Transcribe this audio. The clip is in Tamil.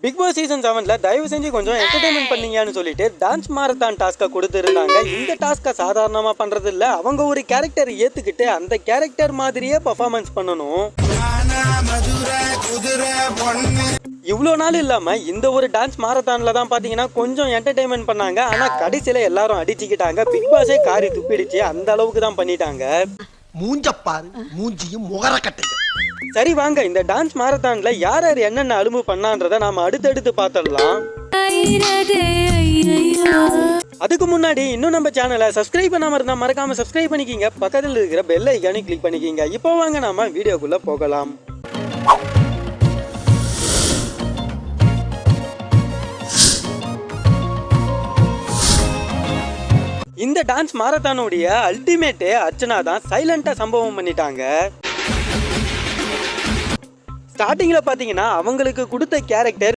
பிக் பாஸ் சீசன் 7ல தயவு செஞ்சு கொஞ்சம் என்டர்டைன்மெண்ட் பண்ணீங்கன்னு சொல்லிட்டு டான்ஸ் மாரத்தான் டாஸ்க்கை கொடுத்துருந்தாங்க. இந்த டாஸ்க்கை சாதாரணமாக பண்ணுறது இல்லை, அவங்க ஒரு கேரக்டர் ஏற்றுக்கிட்டு அந்த கேரக்டர் மாதிரியே பர்ஃபார்மன்ஸ் பண்ணணும். இவ்வளோ நாள் இல்லாமல் இந்த ஒரு டான்ஸ் மாரத்தானில் தான் பார்த்தீங்கன்னா கொஞ்சம் என்டர்டைன்மெண்ட் பண்ணாங்க. ஆனால் கடைசியில் எல்லாரும் அடிச்சுக்கிட்டாங்க. பிக் பாஸே காரி துப்பிடுச்சு, அந்த அளவுக்கு தான் பண்ணிட்டாங்க. மூஞ்சப்பாரு மூஞ்சியும் முகரக்கட்டையும். சரி வாங்க, இந்த டான்ஸ் மாரத்தான்ல யார் யார் என்னென்ன அலும்பு பண்ணான்றதை நாம அடுத்தடுத்து பார்த்துடலாம். அதுக்கு முன்னாடி இன்னும் நம்ம சேனலை சப்ஸ்கிரைப் பண்ணாம இருந்தா மறக்காம சப்ஸ்கிரைப் பண்ணிக்கிங்க, பக்கத்தில் இருக்கிற பெல் ஐகானை கிளிக் பண்ணிக்கிங்க. இப்போ வாங்க நாம வீடியோக்குள்ள போகலாம். இந்த டான்ஸ் மாரத்தானுடைய அல்டிமேட்டே அர்ச்சனா தான் சைலண்டா சம்பவம் பண்ணிட்டாங்க. ஸ்டார்டிங்கில் பார்த்தீங்கன்னா அவங்களுக்கு கொடுத்த கேரக்டர்